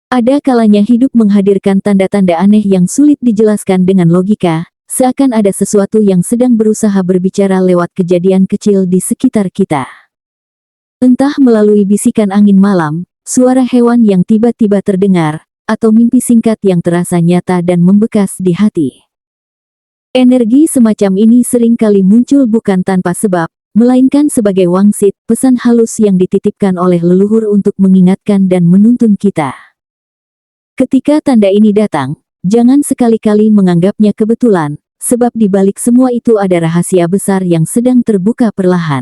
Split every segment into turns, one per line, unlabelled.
Ada kalanya hidup menghadirkan tanda-tanda aneh yang sulit dijelaskan dengan logika, seakan ada sesuatu yang sedang berusaha berbicara lewat kejadian kecil di sekitar kita. Entah melalui bisikan angin malam, suara hewan yang tiba-tiba terdengar, atau mimpi singkat yang terasa nyata dan membekas di hati. Energi semacam ini seringkali muncul bukan tanpa sebab, melainkan sebagai wangsit, pesan halus yang dititipkan oleh leluhur untuk mengingatkan dan menuntun kita. Ketika tanda ini datang, jangan sekali-kali menganggapnya kebetulan, sebab di balik semua itu ada rahasia besar yang sedang terbuka perlahan.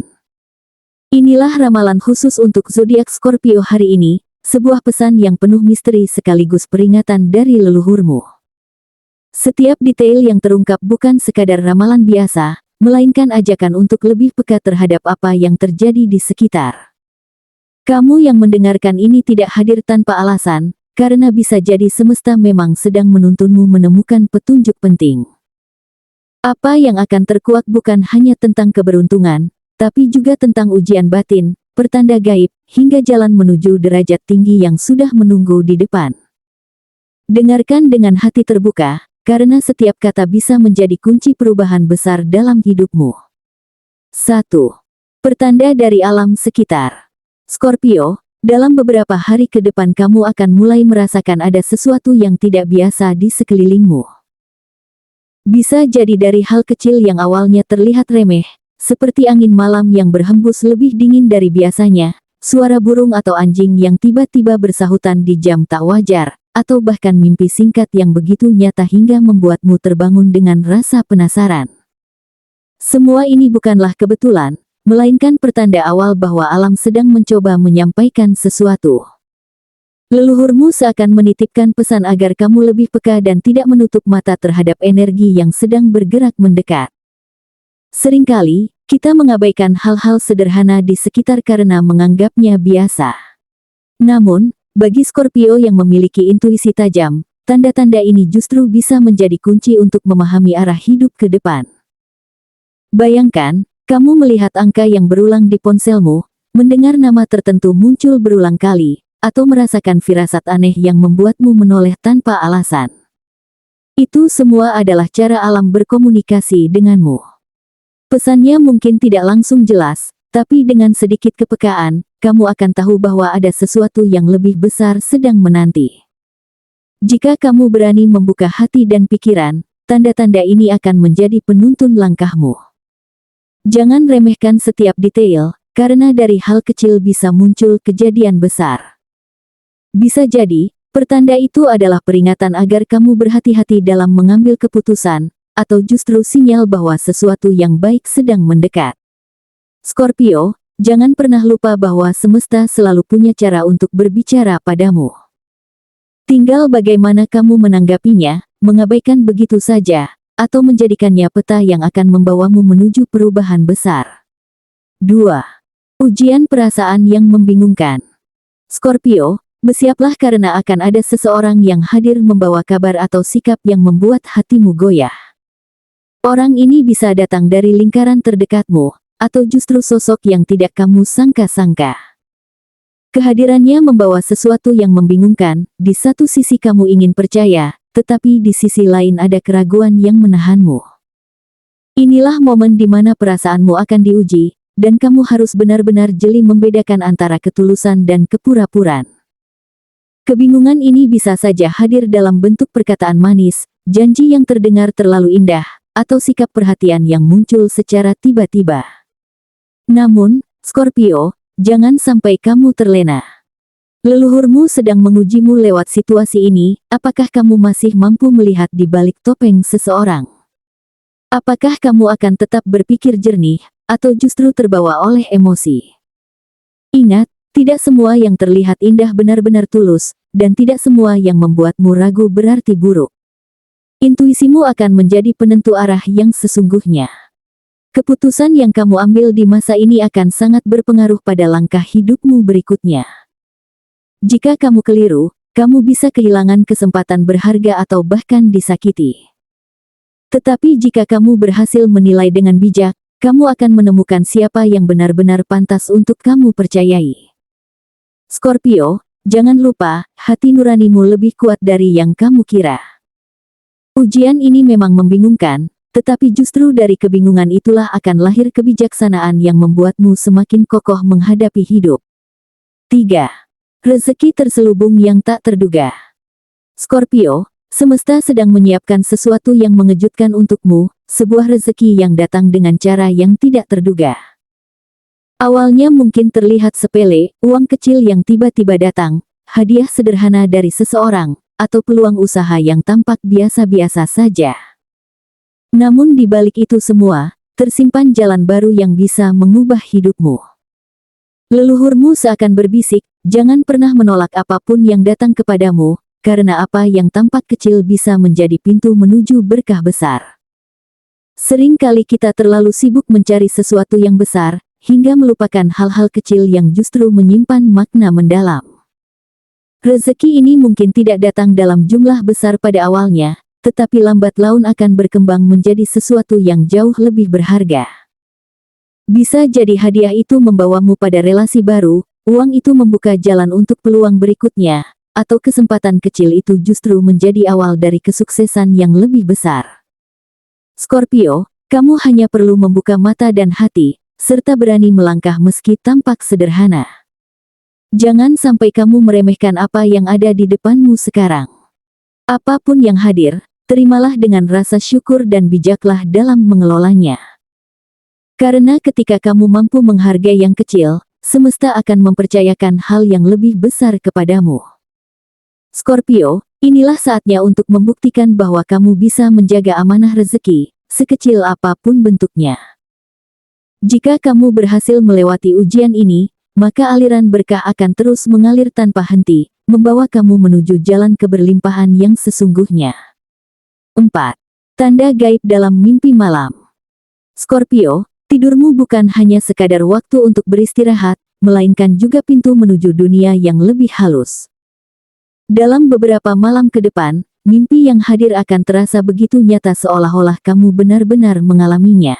Inilah ramalan khusus untuk zodiak Scorpio hari ini, sebuah pesan yang penuh misteri sekaligus peringatan dari leluhurmu. Setiap detail yang terungkap bukan sekadar ramalan biasa, melainkan ajakan untuk lebih peka terhadap apa yang terjadi di sekitar. Kamu yang mendengarkan ini tidak hadir tanpa alasan, karena bisa jadi semesta memang sedang menuntunmu menemukan petunjuk penting. Apa yang akan terkuak bukan hanya tentang keberuntungan, tapi juga tentang ujian batin, pertanda gaib, hingga jalan menuju derajat tinggi yang sudah menunggu di depan. Dengarkan dengan hati terbuka, karena setiap kata bisa menjadi kunci perubahan besar dalam hidupmu. 1. Pertanda dari alam sekitar. Scorpio, dalam beberapa hari ke depan kamu akan mulai merasakan ada sesuatu yang tidak biasa di sekelilingmu. Bisa jadi dari hal kecil yang awalnya terlihat remeh, seperti angin malam yang berhembus lebih dingin dari biasanya, suara burung atau anjing yang tiba-tiba bersahutan di jam tak wajar, atau bahkan mimpi singkat yang begitu nyata hingga membuatmu terbangun dengan rasa penasaran. Semua ini bukanlah kebetulan, melainkan pertanda awal bahwa alam sedang mencoba menyampaikan sesuatu. Leluhurmu seakan menitipkan pesan agar kamu lebih peka dan tidak menutup mata terhadap energi yang sedang bergerak mendekat. Seringkali, kita mengabaikan hal-hal sederhana di sekitar karena menganggapnya biasa. Namun, bagi Scorpio yang memiliki intuisi tajam, tanda-tanda ini justru bisa menjadi kunci untuk memahami arah hidup ke depan. Bayangkan, kamu melihat angka yang berulang di ponselmu, mendengar nama tertentu muncul berulang kali, atau merasakan firasat aneh yang membuatmu menoleh tanpa alasan. Itu semua adalah cara alam berkomunikasi denganmu. Pesannya mungkin tidak langsung jelas, tapi dengan sedikit kepekaan, kamu akan tahu bahwa ada sesuatu yang lebih besar sedang menanti. Jika kamu berani membuka hati dan pikiran, tanda-tanda ini akan menjadi penuntun langkahmu. Jangan remehkan setiap detail, karena dari hal kecil bisa muncul kejadian besar. Bisa jadi, pertanda itu adalah peringatan agar kamu berhati-hati dalam mengambil keputusan, atau justru sinyal bahwa sesuatu yang baik sedang mendekat. Scorpio, jangan pernah lupa bahwa semesta selalu punya cara untuk berbicara padamu. Tinggal bagaimana kamu menanggapinya, mengabaikan begitu saja, atau menjadikannya peta yang akan membawamu menuju perubahan besar. 2. Ujian perasaan yang membingungkan. Scorpio, bersiaplah karena akan ada seseorang yang hadir membawa kabar atau sikap yang membuat hatimu goyah. Orang ini bisa datang dari lingkaran terdekatmu, atau justru sosok yang tidak kamu sangka-sangka. Kehadirannya membawa sesuatu yang membingungkan, di satu sisi kamu ingin percaya, tetapi di sisi lain ada keraguan yang menahanmu. Inilah momen di mana perasaanmu akan diuji, dan kamu harus benar-benar jeli membedakan antara ketulusan dan kepura-puraan. Kebingungan ini bisa saja hadir dalam bentuk perkataan manis, janji yang terdengar terlalu indah, atau sikap perhatian yang muncul secara tiba-tiba. Namun, Scorpio, jangan sampai kamu terlena. Leluhurmu sedang mengujimu lewat situasi ini, apakah kamu masih mampu melihat di balik topeng seseorang? Apakah kamu akan tetap berpikir jernih, atau justru terbawa oleh emosi? Ingat, tidak semua yang terlihat indah benar-benar tulus, dan tidak semua yang membuatmu ragu berarti buruk. Intuisimu akan menjadi penentu arah yang sesungguhnya. Keputusan yang kamu ambil di masa ini akan sangat berpengaruh pada langkah hidupmu berikutnya. Jika kamu keliru, kamu bisa kehilangan kesempatan berharga atau bahkan disakiti. Tetapi jika kamu berhasil menilai dengan bijak, kamu akan menemukan siapa yang benar-benar pantas untuk kamu percayai. Scorpio, jangan lupa, hati nuranimu lebih kuat dari yang kamu kira. Ujian ini memang membingungkan, tetapi justru dari kebingungan itulah akan lahir kebijaksanaan yang membuatmu semakin kokoh menghadapi hidup. 3. Rezeki terselubung yang tak terduga. Scorpio, semesta sedang menyiapkan sesuatu yang mengejutkan untukmu, sebuah rezeki yang datang dengan cara yang tidak terduga. Awalnya mungkin terlihat sepele, uang kecil yang tiba-tiba datang, hadiah sederhana dari seseorang, atau peluang usaha yang tampak biasa-biasa saja. Namun di balik itu semua, tersimpan jalan baru yang bisa mengubah hidupmu. Leluhurmu seakan berbisik, jangan pernah menolak apapun yang datang kepadamu, karena apa yang tampak kecil bisa menjadi pintu menuju berkah besar. Seringkali kita terlalu sibuk mencari sesuatu yang besar, hingga melupakan hal-hal kecil yang justru menyimpan makna mendalam. Rezeki ini mungkin tidak datang dalam jumlah besar pada awalnya, tetapi lambat laun akan berkembang menjadi sesuatu yang jauh lebih berharga. Bisa jadi hadiah itu membawamu pada relasi baru, uang itu membuka jalan untuk peluang berikutnya, atau kesempatan kecil itu justru menjadi awal dari kesuksesan yang lebih besar. Scorpio, kamu hanya perlu membuka mata dan hati, serta berani melangkah meski tampak sederhana. Jangan sampai kamu meremehkan apa yang ada di depanmu sekarang. Apapun yang hadir, terimalah dengan rasa syukur dan bijaklah dalam mengelolanya. Karena ketika kamu mampu menghargai yang kecil, semesta akan mempercayakan hal yang lebih besar kepadamu. Scorpio, inilah saatnya untuk membuktikan bahwa kamu bisa menjaga amanah rezeki, sekecil apapun bentuknya. Jika kamu berhasil melewati ujian ini, maka aliran berkah akan terus mengalir tanpa henti, membawa kamu menuju jalan keberlimpahan yang sesungguhnya. 4. Tanda gaib dalam mimpi malam. Scorpio, tidurmu bukan hanya sekadar waktu untuk beristirahat, melainkan juga pintu menuju dunia yang lebih halus. Dalam beberapa malam ke depan, mimpi yang hadir akan terasa begitu nyata seolah-olah kamu benar-benar mengalaminya.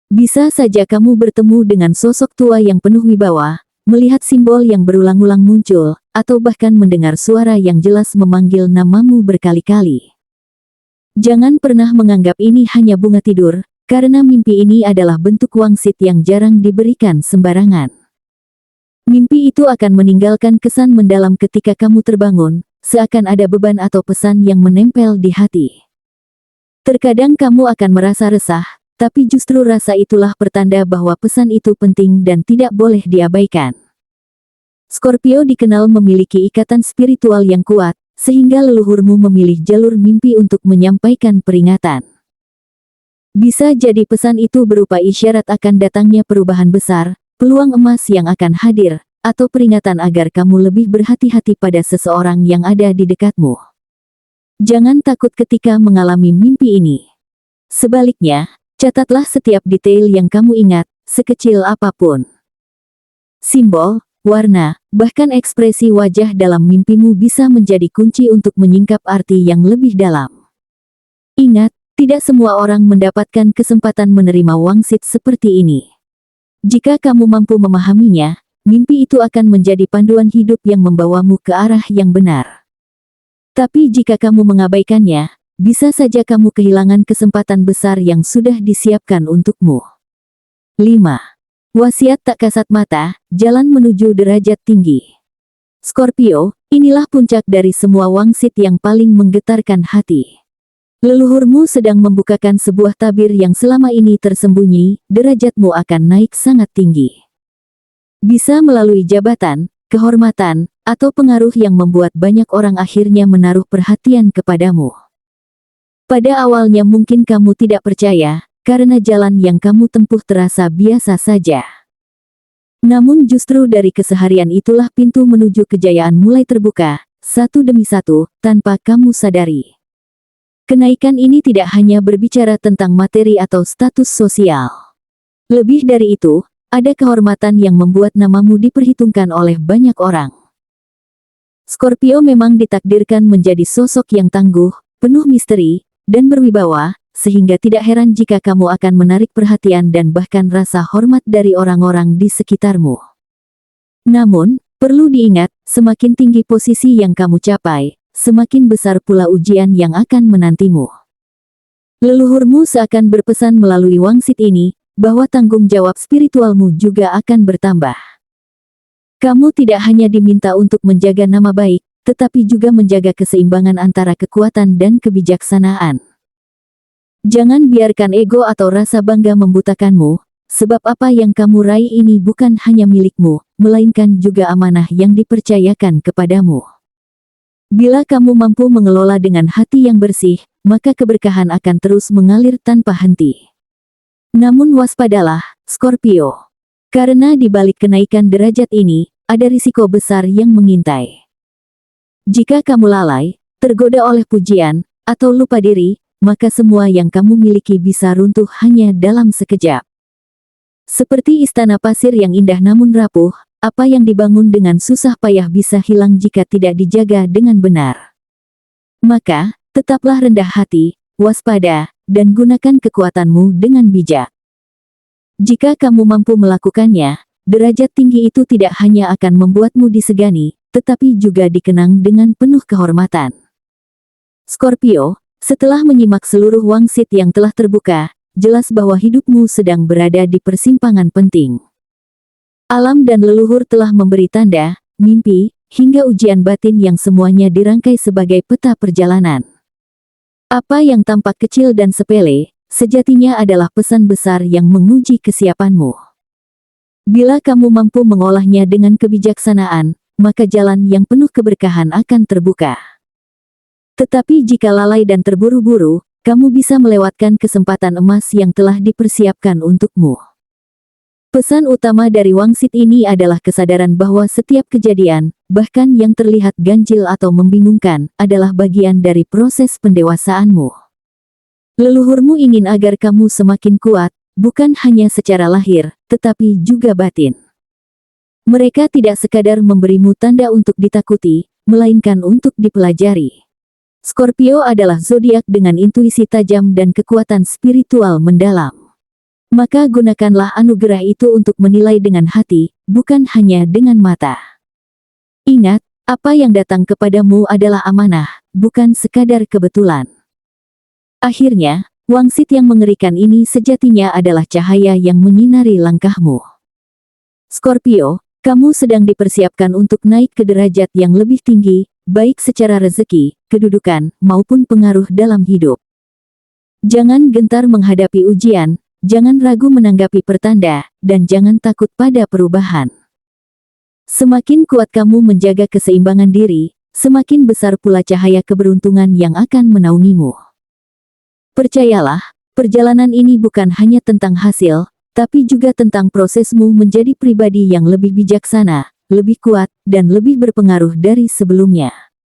Bisa saja kamu bertemu dengan sosok tua yang penuh wibawa, melihat simbol yang berulang-ulang muncul, atau bahkan mendengar suara yang jelas memanggil namamu berkali-kali. Jangan pernah menganggap ini hanya bunga tidur, karena mimpi ini adalah bentuk wangsit yang jarang diberikan sembarangan. Mimpi itu akan meninggalkan kesan mendalam ketika kamu terbangun, seakan ada beban atau pesan yang menempel di hati. Terkadang kamu akan merasa resah, tapi justru rasa itulah pertanda bahwa pesan itu penting dan tidak boleh diabaikan. Scorpio dikenal memiliki ikatan spiritual yang kuat, sehingga leluhurmu memilih jalur mimpi untuk menyampaikan peringatan. Bisa jadi pesan itu berupa isyarat akan datangnya perubahan besar, peluang emas yang akan hadir, atau peringatan agar kamu lebih berhati-hati pada seseorang yang ada di dekatmu. Jangan takut ketika mengalami mimpi ini. Sebaliknya, catatlah setiap detail yang kamu ingat, sekecil apapun. Simbol, warna, bahkan ekspresi wajah dalam mimpimu bisa menjadi kunci untuk menyingkap arti yang lebih dalam. Ingat, tidak semua orang mendapatkan kesempatan menerima wangsit seperti ini. Jika kamu mampu memahaminya, mimpi itu akan menjadi panduan hidup yang membawamu ke arah yang benar. Tapi jika kamu mengabaikannya, bisa saja kamu kehilangan kesempatan besar yang sudah disiapkan untukmu. 5. Wasiat tak kasat mata, jalan menuju derajat tinggi. Scorpio, inilah puncak dari semua wangsit yang paling menggetarkan hati. Leluhurmu sedang membukakan sebuah tabir yang selama ini tersembunyi, derajatmu akan naik sangat tinggi. Bisa melalui jabatan, kehormatan, atau pengaruh yang membuat banyak orang akhirnya menaruh perhatian kepadamu. Pada awalnya mungkin kamu tidak percaya, karena jalan yang kamu tempuh terasa biasa saja. Namun justru dari keseharian itulah pintu menuju kejayaan mulai terbuka, satu demi satu, tanpa kamu sadari. Kenaikan ini tidak hanya berbicara tentang materi atau status sosial. Lebih dari itu, ada kehormatan yang membuat namamu diperhitungkan oleh banyak orang. Scorpio memang ditakdirkan menjadi sosok yang tangguh, penuh misteri, dan berwibawa, sehingga tidak heran jika kamu akan menarik perhatian dan bahkan rasa hormat dari orang-orang di sekitarmu. Namun, perlu diingat, semakin tinggi posisi yang kamu capai, semakin besar pula ujian yang akan menantimu. Leluhurmu seakan berpesan melalui wangsit ini, bahwa tanggung jawab spiritualmu juga akan bertambah. Kamu tidak hanya diminta untuk menjaga nama baik, tetapi juga menjaga keseimbangan antara kekuatan dan kebijaksanaan. Jangan biarkan ego atau rasa bangga membutakanmu, sebab apa yang kamu raih ini bukan hanya milikmu, melainkan juga amanah yang dipercayakan kepadamu. Bila kamu mampu mengelola dengan hati yang bersih, maka keberkahan akan terus mengalir tanpa henti. Namun waspadalah, Scorpio. Karena di balik kenaikan derajat ini, ada risiko besar yang mengintai. Jika kamu lalai, tergoda oleh pujian, atau lupa diri, maka semua yang kamu miliki bisa runtuh hanya dalam sekejap. Seperti istana pasir yang indah namun rapuh, apa yang dibangun dengan susah payah bisa hilang jika tidak dijaga dengan benar. Maka, tetaplah rendah hati, waspada, dan gunakan kekuatanmu dengan bijak. Jika kamu mampu melakukannya, derajat tinggi itu tidak hanya akan membuatmu disegani, tetapi juga dikenang dengan penuh kehormatan. Scorpio, setelah menyimak seluruh wangsit yang telah terbuka, jelas bahwa hidupmu sedang berada di persimpangan penting. Alam dan leluhur telah memberi tanda, mimpi, hingga ujian batin yang semuanya dirangkai sebagai peta perjalanan. Apa yang tampak kecil dan sepele, sejatinya adalah pesan besar yang menguji kesiapanmu. Bila kamu mampu mengolahnya dengan kebijaksanaan, maka jalan yang penuh keberkahan akan terbuka. Tetapi jika lalai dan terburu-buru, kamu bisa melewatkan kesempatan emas yang telah dipersiapkan untukmu. Pesan utama dari wangsit ini adalah kesadaran bahwa setiap kejadian, bahkan yang terlihat ganjil atau membingungkan, adalah bagian dari proses pendewasaanmu. Leluhurmu ingin agar kamu semakin kuat, bukan hanya secara lahir, tetapi juga batin. Mereka tidak sekadar memberimu tanda untuk ditakuti, melainkan untuk dipelajari. Scorpio adalah zodiak dengan intuisi tajam dan kekuatan spiritual mendalam. Maka gunakanlah anugerah itu untuk menilai dengan hati, bukan hanya dengan mata. Ingat, apa yang datang kepadamu adalah amanah, bukan sekadar kebetulan. Akhirnya, wangsit yang mengerikan ini sejatinya adalah cahaya yang menyinari langkahmu. Scorpio, kamu sedang dipersiapkan untuk naik ke derajat yang lebih tinggi, baik secara rezeki, kedudukan, maupun pengaruh dalam hidup. Jangan gentar menghadapi ujian, jangan ragu menanggapi pertanda, dan jangan takut pada perubahan. Semakin kuat kamu menjaga keseimbangan diri, semakin besar pula cahaya keberuntungan yang akan menaungimu. Percayalah, perjalanan ini bukan hanya tentang hasil, tapi juga tentang prosesmu menjadi pribadi yang lebih bijaksana, lebih kuat, dan lebih berpengaruh dari sebelumnya.